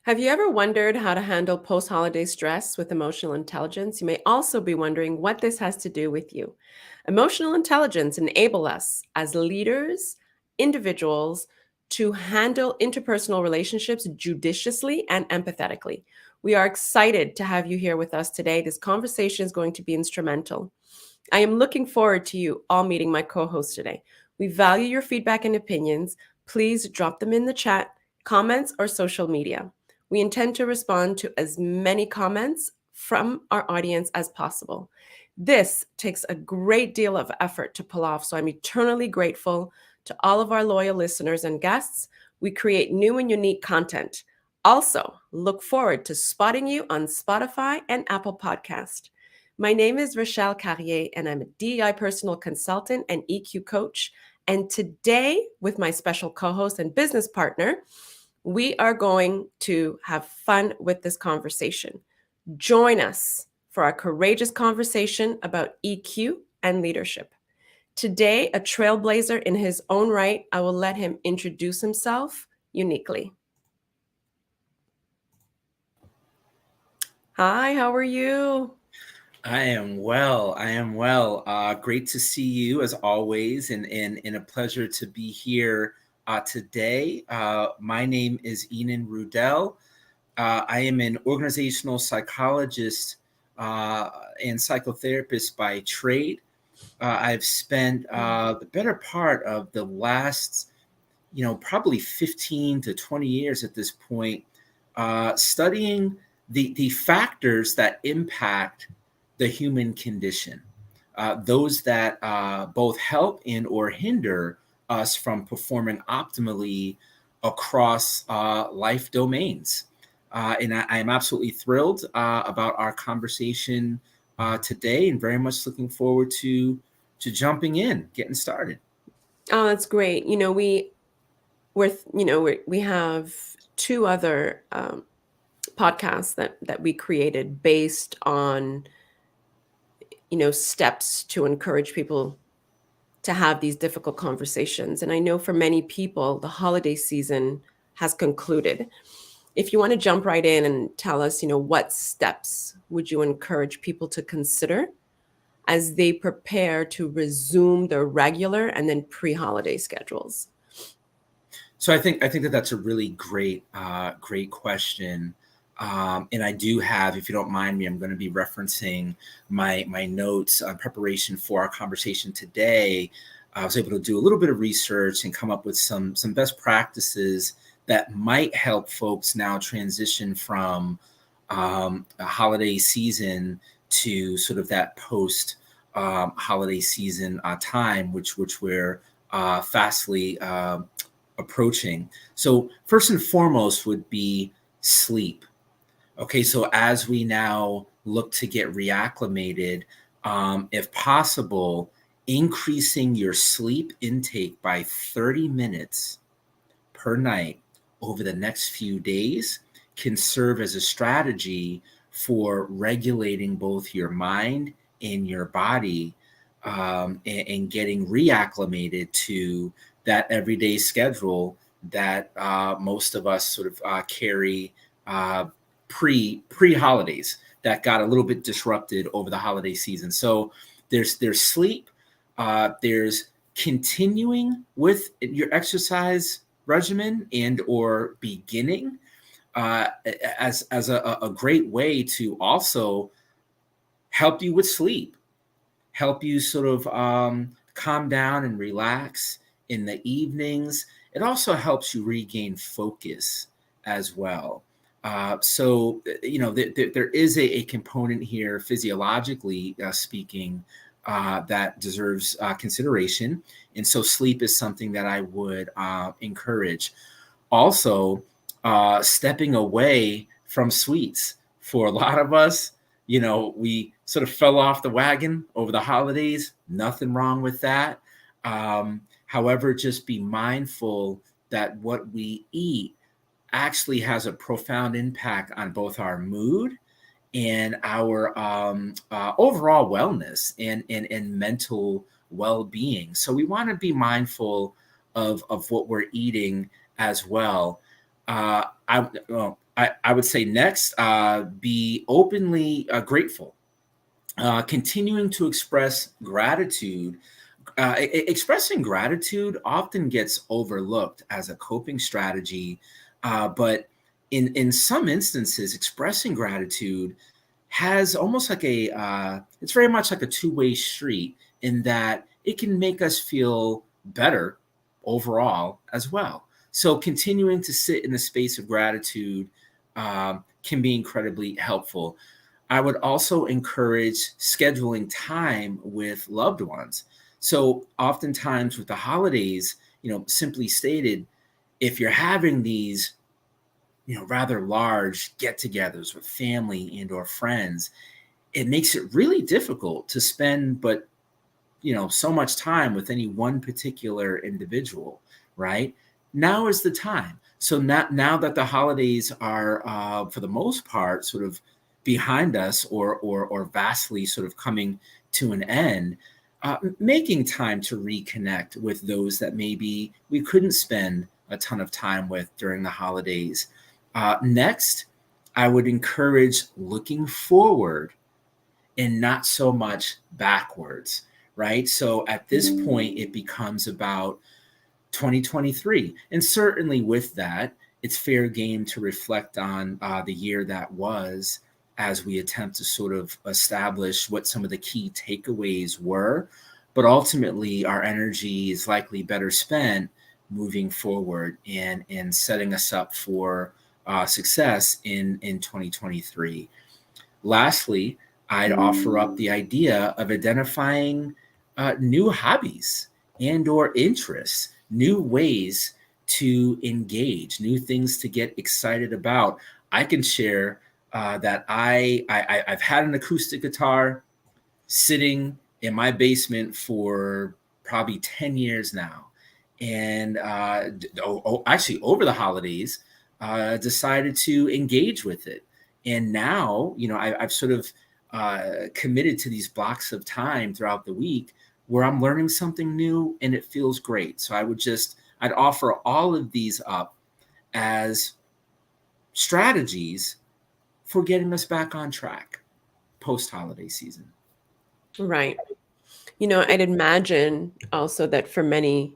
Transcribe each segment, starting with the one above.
Have you ever wondered how to handle post holiday stress with emotional intelligence? You may also be wondering what this has to do with you. Emotional intelligence enable us as leaders, individuals to handle interpersonal relationships judiciously and empathetically. We are excited to have you here with us today. This conversation is going to be instrumental. I am looking forward to you all meeting my co-host today. We value your feedback and opinions. Please drop them in the chat, comments, or social media. We intend to respond to as many comments from our audience as possible. This takes a great deal of effort to pull off, so I'm eternally grateful to all of our loyal listeners and guests. We create new and unique content. Also, look forward to spotting you on Spotify and Apple Podcast. My name is Rochelle Carrier, and I'm a DEI personal consultant and EQ coach. And today, with my special co host and business partner, we are going to have fun with this conversation. Join us for our courageous conversation about EQ and leadership. Today, a trailblazer in his own right, I will let him introduce himself uniquely. Hi, how are you? I am well. I am well. Great to see you as always, and a pleasure to be here today. My name is Enan Rudell. I am an organizational psychologist and psychotherapist by trade. I've spent the better part of the last, probably 15 to 20 years at this point, studying the factors that impact the human condition, those that both help and or hinder us from performing optimally across life domains. I am absolutely thrilled about our conversation today, and very much looking forward to jumping in, getting started. Oh, that's great. We have two other podcasts that we created based on steps to encourage people to have these difficult conversations. And I know for many people, the holiday season has concluded. If you want to jump right in and tell us, what steps would you encourage people to consider as they prepare to resume their regular and then pre-holiday schedules? So I think that that's a really great question. And I do have, if you don't mind me, I'm going to be referencing my notes on preparation for our conversation today. I was able to do a little bit of research and come up with some best practices that might help folks now transition from a holiday season to sort of that post holiday season time, which we're fastly approaching. So first and foremost would be sleep. Okay, so as we now look to get reacclimated, if possible, increasing your sleep intake by 30 minutes per night over the next few days can serve as a strategy for regulating both your mind and your body, and getting reacclimated to that everyday schedule that most of us sort of carry pre holidays that got a little bit disrupted over the holiday season. So there's sleep, there's continuing with your exercise regimen and or beginning as a great way to also help you with sleep, help you sort of calm down and relax in the evenings. It also helps you regain focus as well. There is a component here, physiologically speaking, that deserves consideration. And so sleep is something that I would encourage. Also, stepping away from sweets. For a lot of us, we sort of fell off the wagon over the holidays. Nothing wrong with that. However, just be mindful that what we eat actually has a profound impact on both our mood and our overall wellness and mental well-being. So we want to be mindful of what we're eating as well. I would say next, be openly grateful. Continuing to express gratitude. Expressing gratitude often gets overlooked as a coping strategy, but in some instances, expressing gratitude has almost like it's very much like a two-way street in that it can make us feel better overall as well. So continuing to sit in the space of gratitude can be incredibly helpful. I would also encourage scheduling time with loved ones. So oftentimes with the holidays, simply stated, if you're having these, rather large get-togethers with family and or friends, it makes it really difficult to spend so much time with any one particular individual, right? Now is the time. So now that the holidays are, for the most part, sort of behind us or vastly sort of coming to an end, making time to reconnect with those that maybe we couldn't spend a ton of time with during the holidays. Next, I would encourage looking forward and not so much backwards, right? So at this point, it becomes about 2023. And certainly with that, it's fair game to reflect on the year that was as we attempt to sort of establish what some of the key takeaways were. But ultimately, our energy is likely better spent moving forward and setting us up for success in 2023. Lastly, I'd offer up the idea of identifying new hobbies and or interests, new ways to engage, new things to get excited about. I can share that I've had an acoustic guitar sitting in my basement for probably 10 years now. And actually, over the holidays, decided to engage with it. And now, I've sort of committed to these blocks of time throughout the week where I'm learning something new and it feels great. So I'd offer all of these up as strategies for getting us back on track post holiday season. Right. I'd imagine also that for many,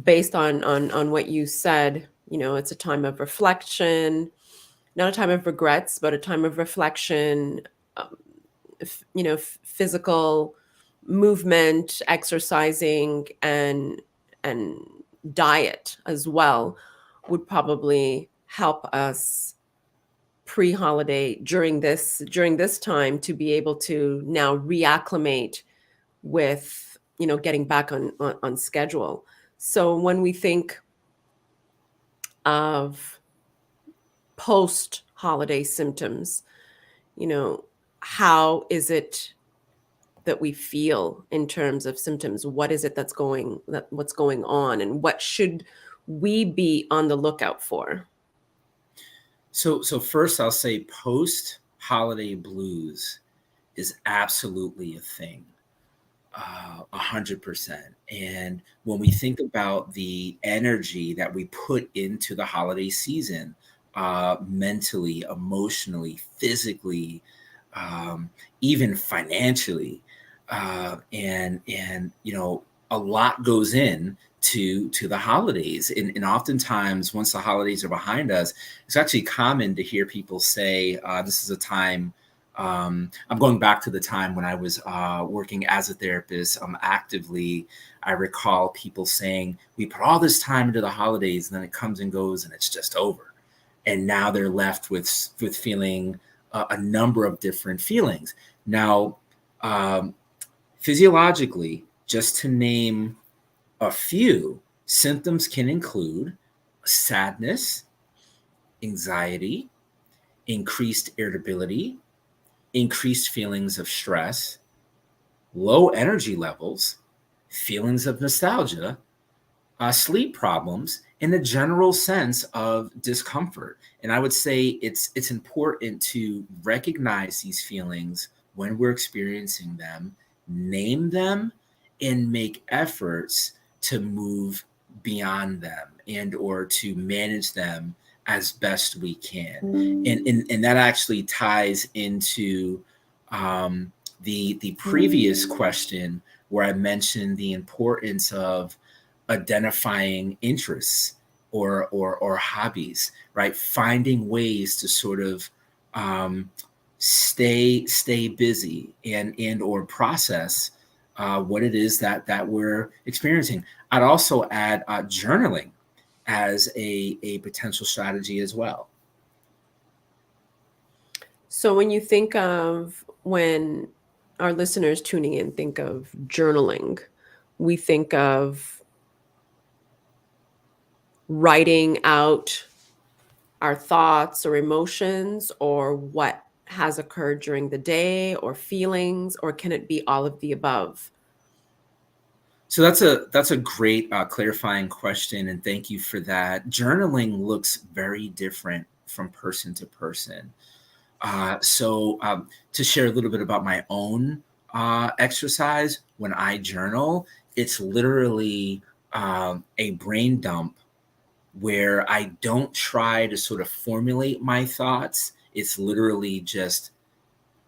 based on what you said, it's a time of reflection, not a time of regrets, but a time of reflection. um, Physical movement, exercising, and diet as well would probably help us pre-holiday during this time to be able to now reacclimate with getting back on schedule. So when we think of post holiday symptoms, how is it that we feel in terms of symptoms? What is it what's going on, and what should we be on the lookout for? So first I'll say post holiday blues is absolutely a thing. 100%. And when we think about the energy that we put into the holiday season, mentally, emotionally, physically, even financially, and a lot goes in to the holidays, and oftentimes once the holidays are behind us, it's actually common to hear people say, "This is a time." I'm going back to the time when I was working as a therapist actively. I recall people saying, "We put all this time into the holidays, and then it comes and goes, and it's just over." And now they're left with feeling a number of different feelings. Now, um, physiologically, just to name a few, symptoms can include sadness, anxiety, increased irritability, increased feelings of stress, low energy levels, feelings of nostalgia, sleep problems, and a general sense of discomfort. And I would say it's important to recognize these feelings when we're experiencing them, name them, and make efforts to move beyond them and or to manage them as best we can. And that actually ties into the previous question where I mentioned the importance of identifying interests or hobbies, right? Finding ways to sort of um, stay busy and or process what it is that we're experiencing. I'd also add journaling as a potential strategy as well. So when you think of when our listeners tuning in think of journaling, we think of writing out our thoughts or emotions or what has occurred during the day or feelings, or can it be all of the above? So that's a great clarifying question, and thank you for that. Journaling looks very different from person to person. To share a little bit about my own exercise, when I journal, it's literally a brain dump where I don't try to sort of formulate my thoughts. It's literally just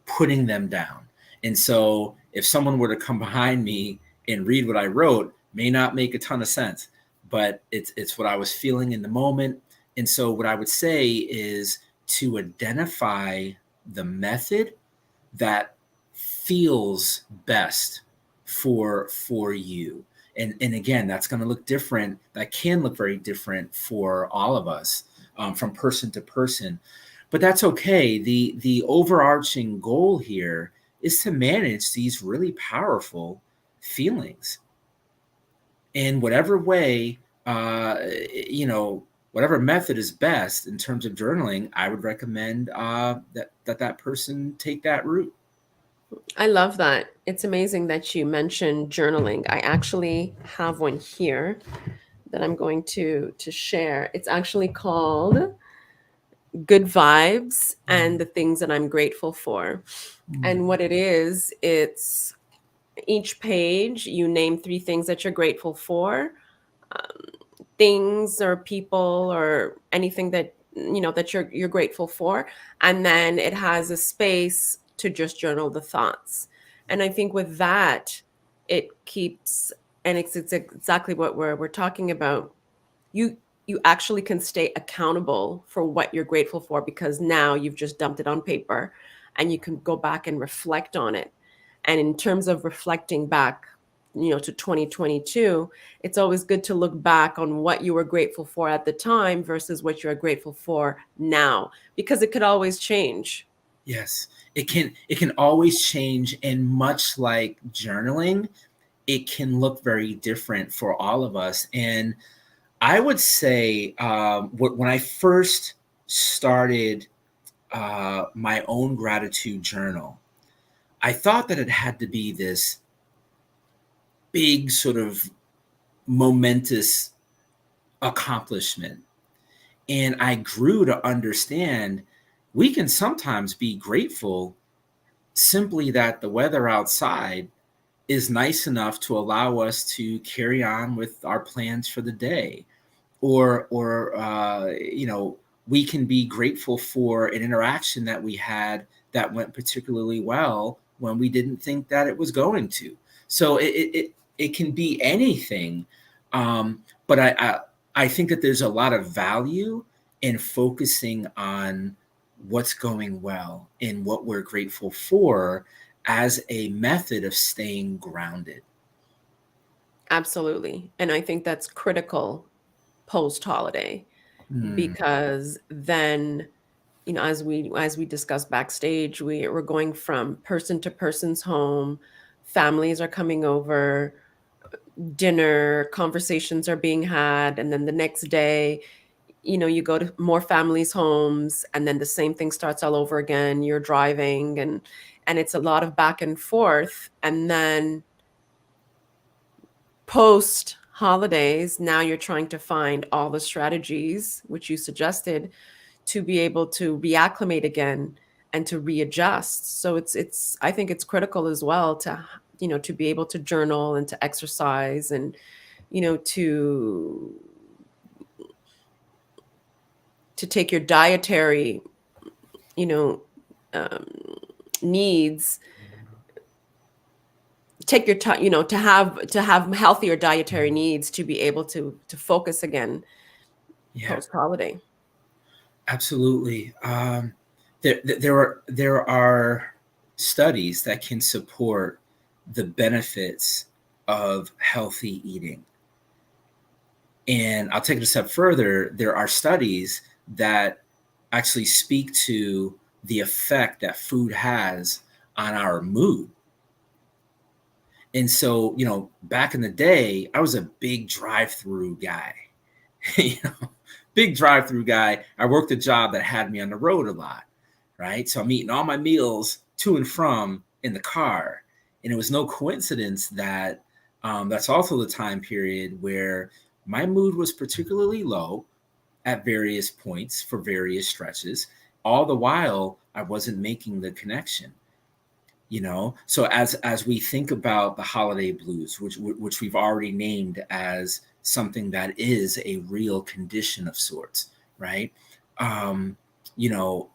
putting them down. And so if someone were to come behind me and read what I wrote, may not make a ton of sense, but it's what I was feeling in the moment. And so what I would say is to identify the method that feels best for you. And again, that's going to look different. That can look very different for all of us, from person to person, but that's okay. The overarching goal here is to manage these really powerful feelings in whatever way, whatever method is best in terms of journaling. I would recommend that person take that route. I love that. It's amazing that you mentioned journaling. I actually have one here that I'm going to share. It's actually called Good Vibes and the Things That I'm Grateful For. And what it is, it's each page you name three things that you're grateful for, things or people or anything that that you're grateful for, and then it has a space to just journal the thoughts. And I think with that, it keeps, and it's exactly what we're talking about. You actually can stay accountable for what you're grateful for because now you've just dumped it on paper and you can go back and reflect on it. And in terms of reflecting back, to 2022, it's always good to look back on what you were grateful for at the time versus what you're grateful for now, because it could always change. Yes, it can always change, and much like journaling, it can look very different for all of us. And I would say when I first started my own gratitude journal, I thought that it had to be this big sort of momentous accomplishment. And I grew to understand we can sometimes be grateful simply that the weather outside is nice enough to allow us to carry on with our plans for the day, or we can be grateful for an interaction that we had that went particularly well when we didn't think that it was going to. So it can be anything, but I think that there's a lot of value in focusing on what's going well and what we're grateful for as a method of staying grounded. Absolutely. And I think that's critical post holiday, Mm, because then, as we discussed backstage, we're going from person to person's home, families are coming over, dinner conversations are being had, and then the next day, you go to more families' homes, and then the same thing starts all over again. You're driving, and it's a lot of back and forth. And then post holidays, now you're trying to find all the strategies which you suggested to be able to reacclimate again and to readjust. So it's I think it's critical as well to to be able to journal and to exercise and to take your dietary, you know, um, needs, take your time, to have healthier dietary needs to be able to focus again Yeah, post holiday. absolutely. There are studies that can support the benefits of healthy eating. And I'll take it a step further. There are studies that actually speak to the effect that food has on our mood. And so, back in the day, I was a big drive-through guy. you know, Big drive-through guy. I worked a job that had me on the road a lot, right? So I'm eating all my meals to and from in the car. And it was no coincidence that that's also the time period where my mood was particularly low at various points for various stretches. All the while, I wasn't making the connection. So as we think about the holiday blues, which we've already named as something that is a real condition of sorts, right? um you know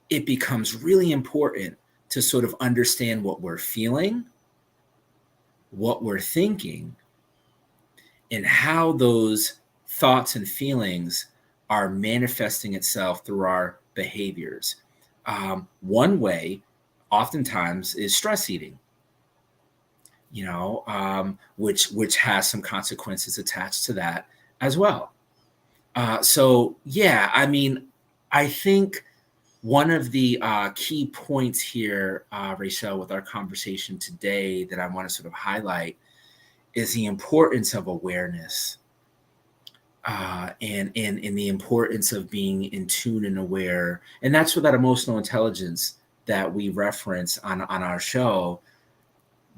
it becomes really important to sort of understand what we're feeling, what we're thinking, and how those thoughts and feelings are manifesting itself through our behaviors. One way oftentimes is stress eating, which has some consequences attached to that as well. So yeah, I mean, I think one of the key points here, Rachel, with our conversation today that I want to sort of highlight is the importance of awareness, and the importance of being in tune and aware. And that's where that emotional intelligence that we reference on our show,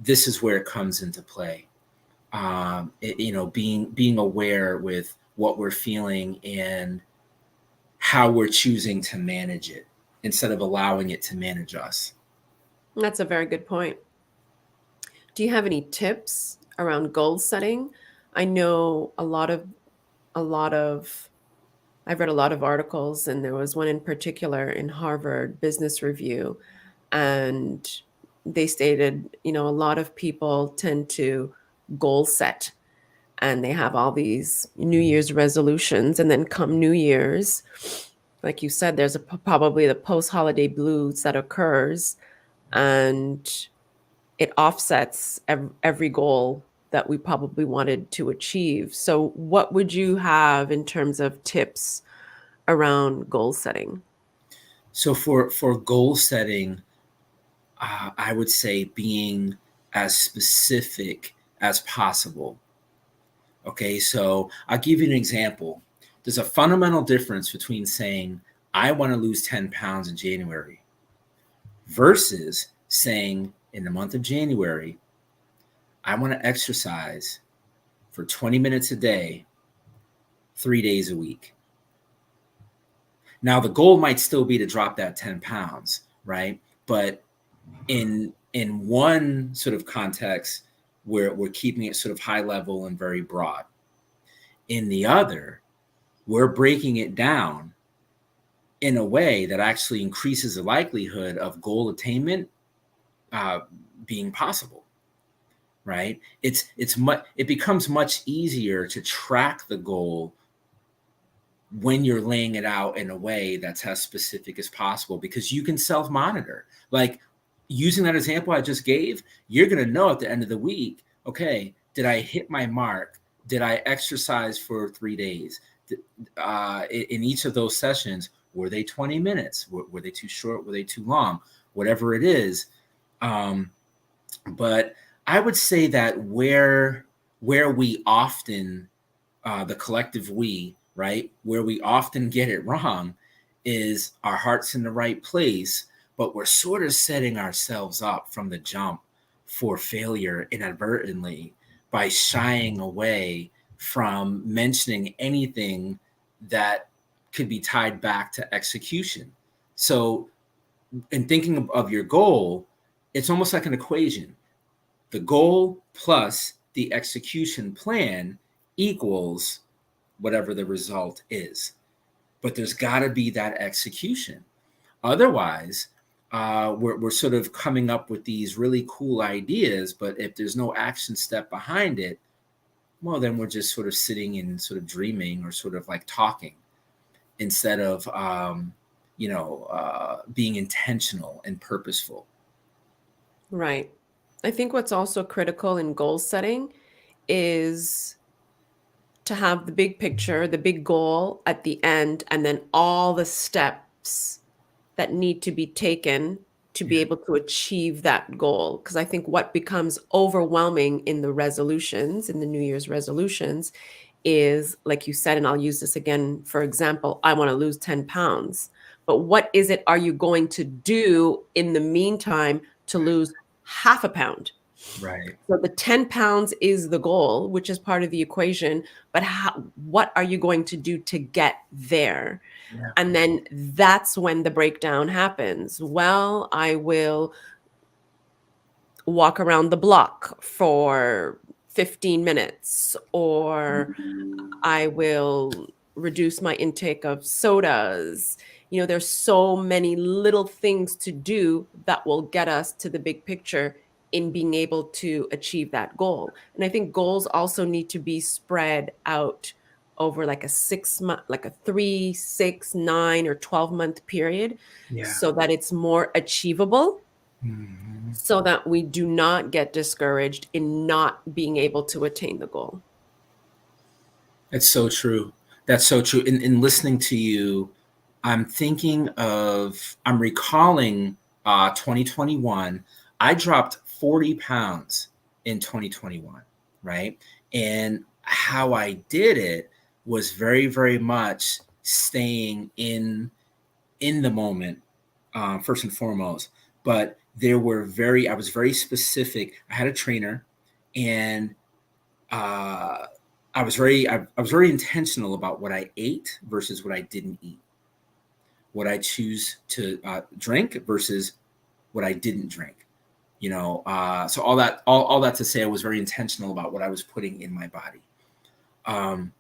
this is where it comes into play. Being aware with what we're feeling and how we're choosing to manage it instead of allowing it to manage us. That's a very good point. Do you have any tips around goal setting? I know a lot of I've read a lot of articles, and there was one in particular in Harvard Business Review, and they stated, a lot of people tend to goal set, and they have all these New Year's resolutions, and then come New Year's, like you said, there's probably the post-holiday blues that occurs, and it offsets every goal that we probably wanted to achieve. So, what would you have in terms of tips around goal setting? So for goal setting, I would say being as specific as possible. Okay, so I'll give you an example. There's a fundamental difference between saying, I want to lose 10 pounds in January versus saying, in the month of January, I want to exercise for 20 minutes a day, 3 days a week. Now, the goal might still be to drop that 10 pounds, right? But in one sort of context where we're keeping it sort of high level and very broad. In the other, we're breaking it down in a way that actually increases the likelihood of goal attainment being possible, right? It becomes much easier to track the goal when you're laying it out in a way that's as specific as possible, because you can self-monitor. Like, using that example I just gave, you're going to know at the end of the week, okay, did I hit my mark? Did I exercise for 3 days? In each of those sessions, were they 20 minutes? Were they too short? Were they too long? Whatever it is. But I would say that where we often, the collective we, right, where we often get it wrong is our heart's in the right place, but we're sort of setting ourselves up from the jump for failure inadvertently by shying away from mentioning anything that could be tied back to execution. So in thinking of your goal, it's almost like an equation. The goal plus the execution plan equals whatever the result is. But there's got to be that execution. Otherwise, we're sort of coming up with these really cool ideas, but if there's no action step behind it, well, then we're just sort of sitting and sort of dreaming or sort of like talking instead of, being intentional and purposeful. Right. I think what's also critical in goal setting is to have the big picture, the big goal at the end, and then all the steps that need to be taken to be Yeah. able to achieve that goal. Because I think what becomes overwhelming in the resolutions, in the New Year's resolutions, is like you said, and I'll use this again for example, I want to lose 10 pounds. But what is it are you going to do in the meantime to lose half a pound? Right. So the 10 pounds is the goal, which is part of the equation, but what are you going to do to get there? Yeah. And then that's when the breakdown happens. Well, I will walk around the block for 15 minutes, or I will reduce my intake of sodas. There's so many little things to do that will get us to the big picture in being able to achieve that goal. And I think goals also need to be spread out over like a 6 month, like a 3, 6, 9, or 12-month period, Yeah. so that it's more achievable, Mhm. so that we do not get discouraged in not being able to attain the goal. That's so true. That's so true. In listening to you, I'm recalling 2021. I dropped 40 pounds in 2021, right? And how I did it was very, very much staying in the moment, first and foremost. But I was very specific. I had a trainer, and uh, I was very intentional about what I ate versus what I didn't eat, what I choose to drink versus what I didn't drink. So all that to say, I was very intentional about what I was putting in my body. Um,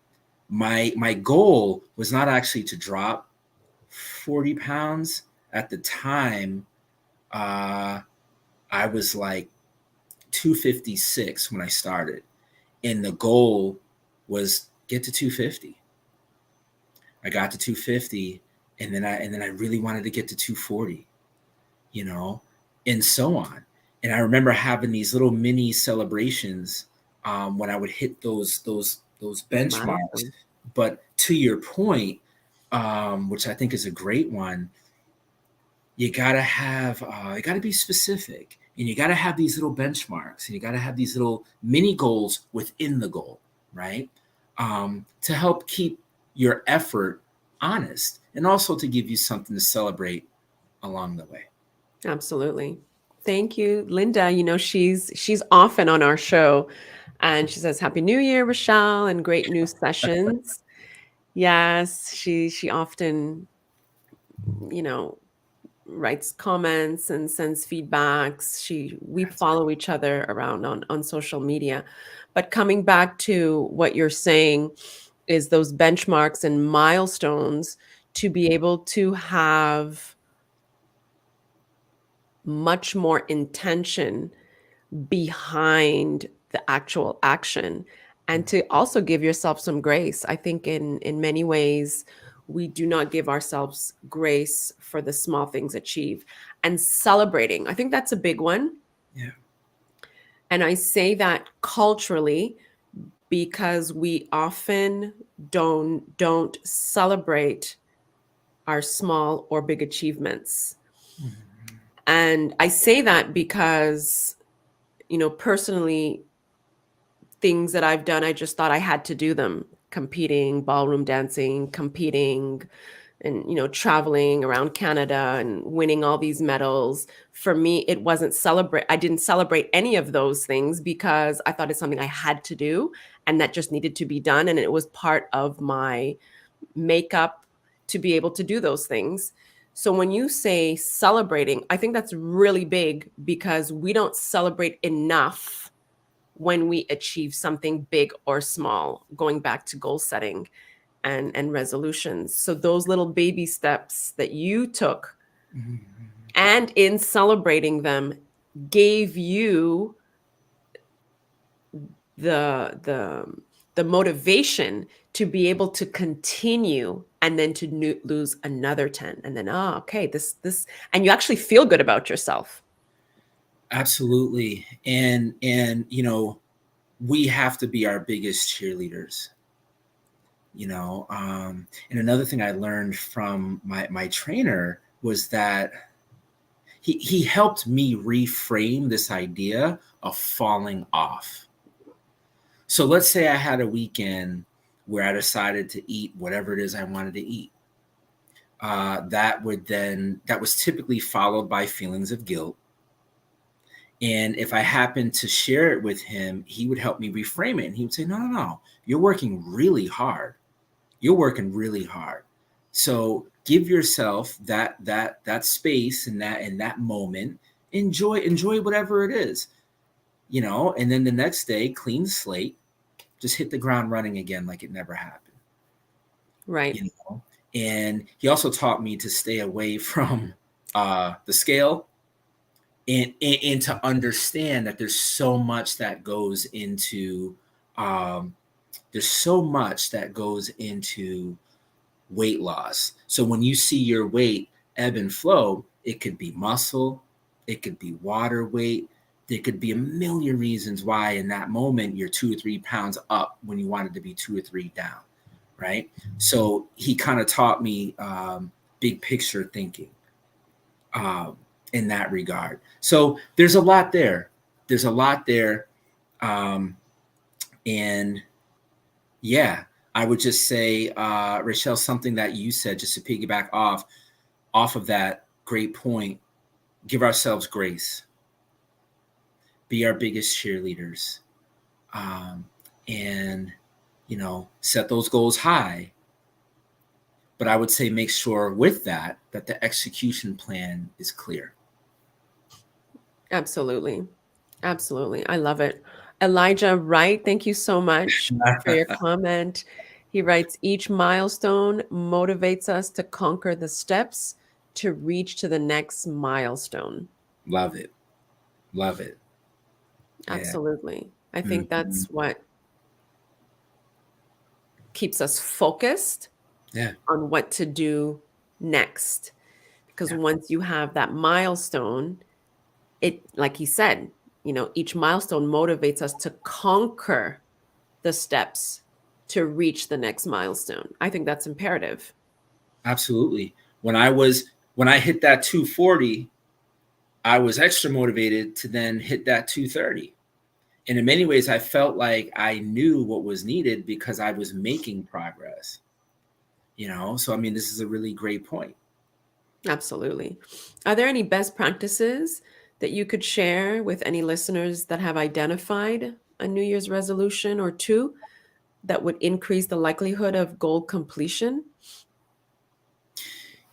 my goal was not actually to drop 40 pounds at the time. Uh, I was like 256 when I started, and the goal was get to 250. I got to 250, and then I really wanted to get to 240, you know, and so on. And I remember having these little mini celebrations when I would hit those benchmarks. Milestone. But to your point, which I think is a great one, you gotta be specific, and you gotta have these little benchmarks, and you gotta have these little mini goals within the goal, right? To help keep your effort honest, and also to give you something to celebrate along the way. Absolutely. Thank you, Linda. She's often on our show, and she says, "Happy New Year, Rochelle, and great new sessions." Yes, she often, you know, writes comments and sends feedbacks. We That's follow each other around on social media. But coming back to what you're saying is those benchmarks and milestones to be able to have much more intention behind the actual action, and to also give yourself some grace. I think in many ways we do not give ourselves grace for the small things achieved, and celebrating. I think that's a big one. Yeah. And I say that culturally because we often don't celebrate our small or big achievements. Mhm. And I say that because personally, things that I've done, I just thought I had to do them. Competing, ballroom dancing, competing, and traveling around Canada and winning all these medals. For me, it wasn't celebrate. I didn't celebrate any of those things because I thought it's something I had to do and that just needed to be done. And it was part of my makeup to be able to do those things. So when you say celebrating, I think that's really big because we don't celebrate enough when we achieve something big or small, going back to goal setting and resolutions. So those little baby steps that you took, Mhm. and in celebrating them, gave you the the motivation to be able to continue, and then to lose another 10, and then, oh, okay, this, and you actually feel good about yourself. Absolutely. And we have to be our biggest cheerleaders. And another thing I learned from my trainer was that he helped me reframe this idea of falling off. So let's say I had a weekend where I decided to eat whatever it is I wanted to eat. That was typically followed by feelings of guilt. And if I happened to share it with him, he would help me reframe it. And he would say, no, no, no, you're working really hard. You're working really hard. So give yourself that space and that moment. Enjoy whatever it is, and then the next day, clean slate, just hit the ground running again like it never happened. Right. You know. And he also taught me to stay away from the scale, and to understand that um, there's so much that goes into weight loss. So when you see your weight ebb and flow, it could be muscle, it could be water weight. There could be a million reasons why in that moment you're 2 or 3 pounds up when you wanted to be 2 or 3 down, right? So he kind of taught me big picture thinking um, in that regard. So there's a lot there. There's a lot there. Um, and yeah, I would just say, Rachelle, something that you said, just to piggyback off of that great point, give ourselves grace, be our biggest cheerleaders, um, and set those goals high. But I would say make sure with that the execution plan is clear. Absolutely. Absolutely. I love it. Elijah Wright, thank you so much for your comment. He writes, each milestone motivates us to conquer the steps to reach to the next milestone. Love it. Love it. Yeah. Absolutely. I think Mhm. that's what keeps us focused Yeah. on what to do next. Because Yeah. once you have that milestone, it, like he said, each milestone motivates us to conquer the steps to reach the next milestone. I think that's imperative. Absolutely. When I hit that 240, I was extra motivated to then hit that 230. And in many ways, I felt like I knew what was needed because I was making progress. So I mean, this is a really great point. Absolutely. Are there any best practices that you could share with any listeners that have identified a New Year's resolution or two that would increase the likelihood of goal completion?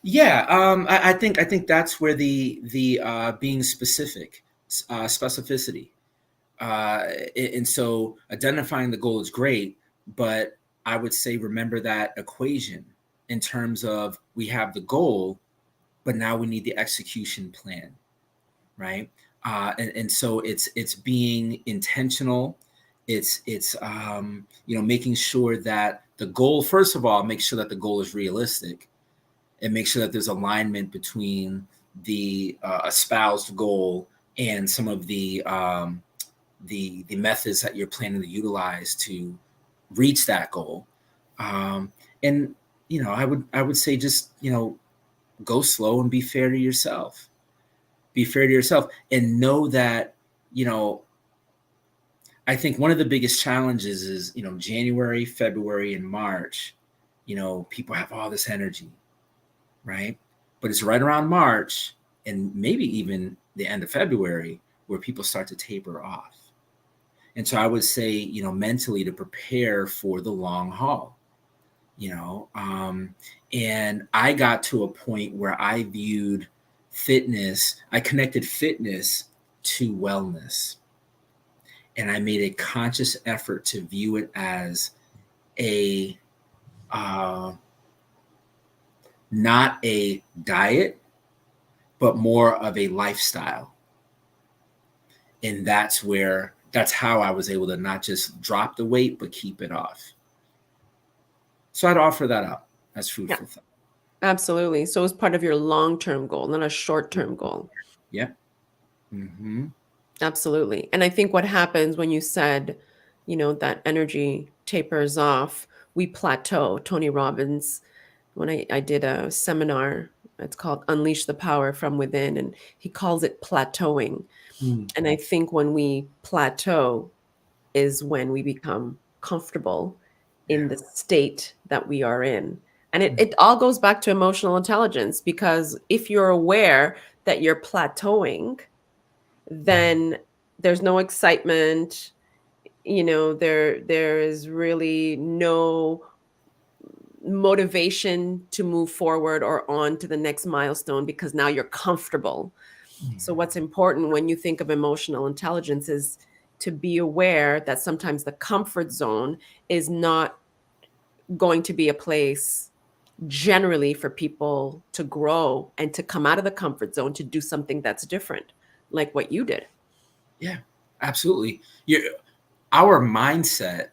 Yeah, I think that's where the being specific, specificity, and so identifying the goal is great, but I would say remember that equation in terms of we have the goal, but now we need the execution plan, right? And so it's being intentional. It's making sure that the goal, first of all, make sure that the goal is realistic, and make sure that there's alignment between the espoused goal and some of the methods that you're planning to utilize to reach that goal. And I would say just go slow and be fair to yourself. Be fair to yourself and know that you know I think one of the biggest challenges is January, February, and March. People have all this energy, right? But it's right around March and maybe even the end of February where people start to taper off. And so I would say, mentally to prepare for the long haul, you know. And I got to a point where I connected fitness to wellness. and I made a conscious effort to view it as a uh, not a diet, but more of a lifestyle. And that's how I was able to not just drop the weight, but keep it off. So I'd offer that up as food Yeah, for thought. absolutely. So it's part of your long-term goal, not a short-term goal. Yeah. Mm-hmm. Absolutely. And I think what happens when you said, that energy tapers off, we plateau. Tony Robbins, when I did a seminar, it's called Unleash the Power from Within, and he calls it plateauing. Mm. And I think when we plateau is when we become comfortable in Yeah. the state that we are in. And it, Mm. it all goes back to emotional intelligence, because if you're aware that you're plateauing, then there's no excitement. There is really no motivation to move forward or on to the next milestone, because now you're comfortable. So Mm. what's important when you think of emotional intelligence is to be aware that sometimes the comfort zone is not going to be a place generally for people to grow and to come out of the comfort zone to do something that's different, like what you did. Yeah, absolutely. Our mindset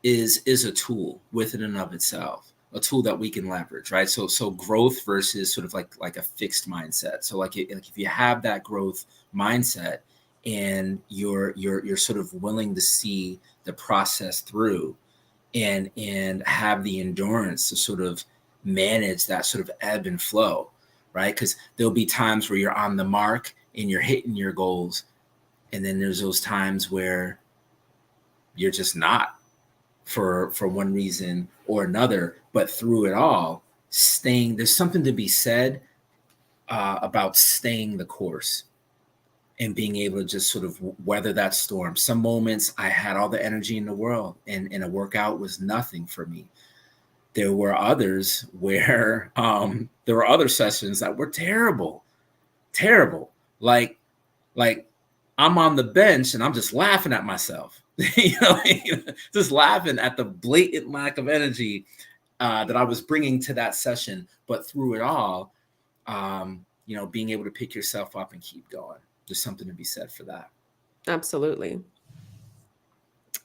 is a tool within and of itself, a tool that we can leverage, right? So growth versus sort of like a fixed mindset. So like if you have that growth mindset and you're sort of willing to see the process through and have the endurance to sort of manage that sort of ebb and flow, right? Because there'll be times where you're on the mark and you're hitting your goals, and then there's those times where you're just not, for one reason or another. But through it all, staying, there's something to be said about staying the course and being able to just sort of weather that storm. Some moments I had all the energy in the world, and a workout was nothing for me. There were others where there were other sessions that were terrible, terrible. Like I'm on the bench and I'm just laughing at myself, just laughing at the blatant lack of energy that I was bringing to that session. But through it all, being able to pick yourself up and keep going. There's something to be said for that. Absolutely.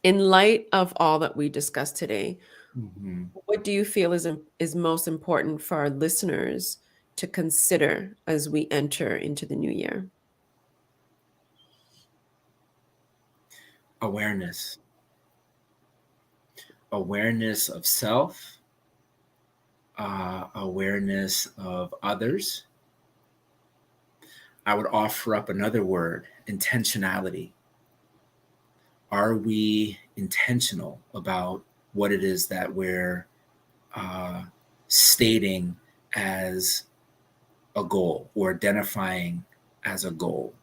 In light of all that we discussed today, Mm-hmm. what do you feel is most important for our listeners to consider as we enter into the new year? Awareness, awareness of self, awareness of others. I would offer up another word: intentionality. Are we intentional about what it is that we're uh, stating as a goal or identifying as a goal?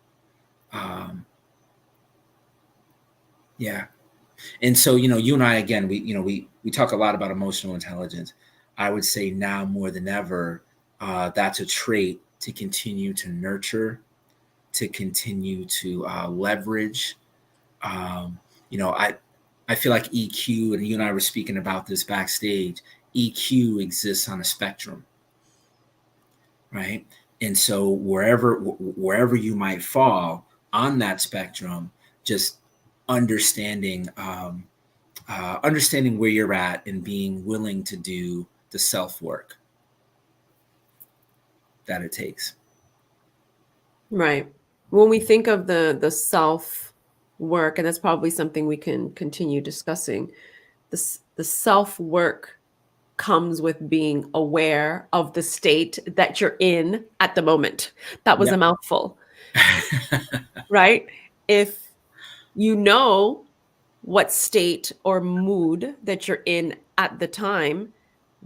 Um, yeah. And so, you and I, again, we talk a lot about emotional intelligence. I would say now more than ever, that's a trait to continue to nurture, to continue to leverage. Um, I feel like EQ, and you and I were speaking about this backstage. EQ exists on a spectrum, right? And so wherever you might fall on that spectrum, just understanding understanding where you're at and being willing to do the self work that it takes. Right. When we think of the self work, and that's probably something we can continue discussing, the self work comes with being aware of the state that you're in at the moment. That was a Yep. mouthful, right? If you know what state or mood that you're in at the time,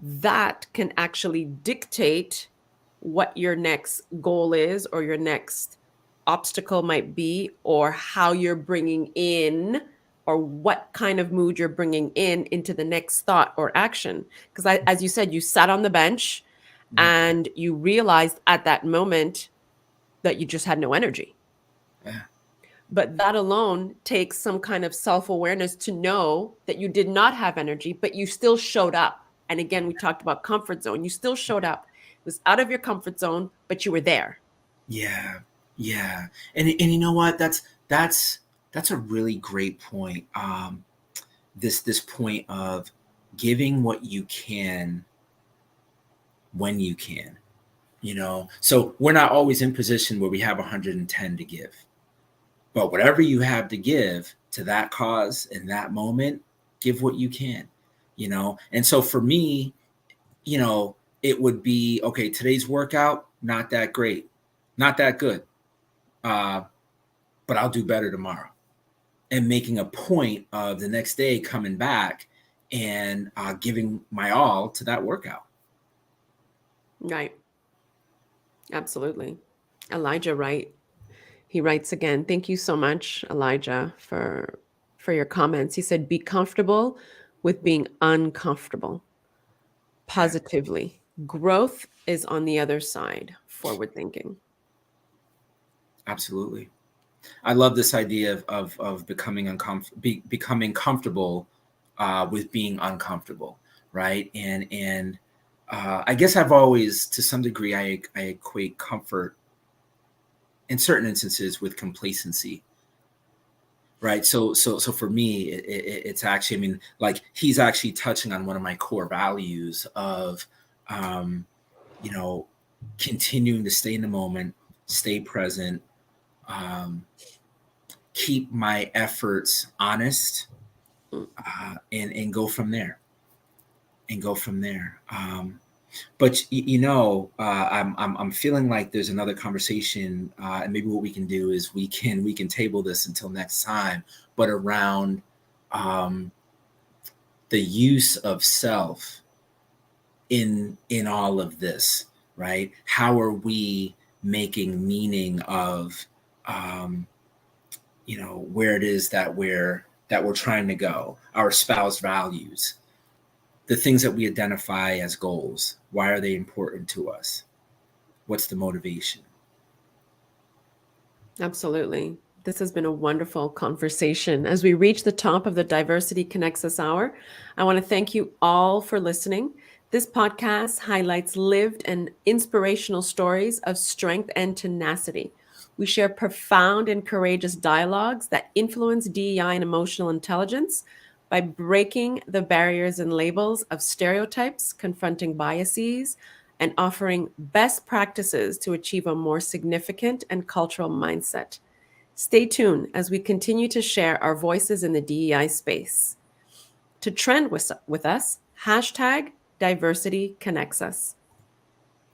that can actually dictate what your next goal is, or your next obstacle might be, or how you're bringing in, or what kind of mood you're bringing in into the next thought or action. Because as you said, you sat on the bench Yep. and you realized at that moment that you just had no energy. Yeah. But that alone takes some kind of self-awareness to know that you did not have energy, but you still showed up. And again, we talked about comfort zone. You still showed up. It was out of your comfort zone, but you were there. Yeah, yeah, and you know what? That's a really great point. This point of giving what you can when you can. So we're not always in position where we have 110 to give, but whatever you have to give to that cause in that moment, give what you can. And so for me, you know, it would be okay. Today's workout not that great, not that good, uh, but I'll do better tomorrow. And making a point of the next day coming back and giving my all to that workout. Right. Absolutely. Elijah Wright. He writes again, thank you so much, Elijah, for your comments. He said, be comfortable with being uncomfortable positively. Growth is on the other side, forward thinking. Absolutely. I love this idea of becoming becoming comfortable with being uncomfortable, right? And I guess I've always, to some degree, I equate comfort in certain instances with complacency, right? So for me, it's actually, I mean, like he's actually touching on one of my core values of, um, you know, continuing to stay in the moment, stay present, um, keep my efforts honest, and go from there. And go from there. But I'm feeling like there's another conversation, and maybe what we can do is we can table this until next time. But around the use of self in all of this, right? How are we making meaning of where it is that we're trying to go, our spouse values, the things that we identify as goals. Why are they important to us? What's the motivation? Absolutely. This has been a wonderful conversation. As we reach the top of the Diversity Connects Us hour, I want to thank you all for listening. This podcast highlights lived and inspirational stories of strength and tenacity. We share profound and courageous dialogues that influence DEI and emotional intelligence by breaking the barriers and labels of stereotypes, confronting biases, and offering best practices to achieve a more significant and cultural mindset. Stay tuned as we continue to share our voices in the DEI space. To trend with us, hashtag diversity connects us.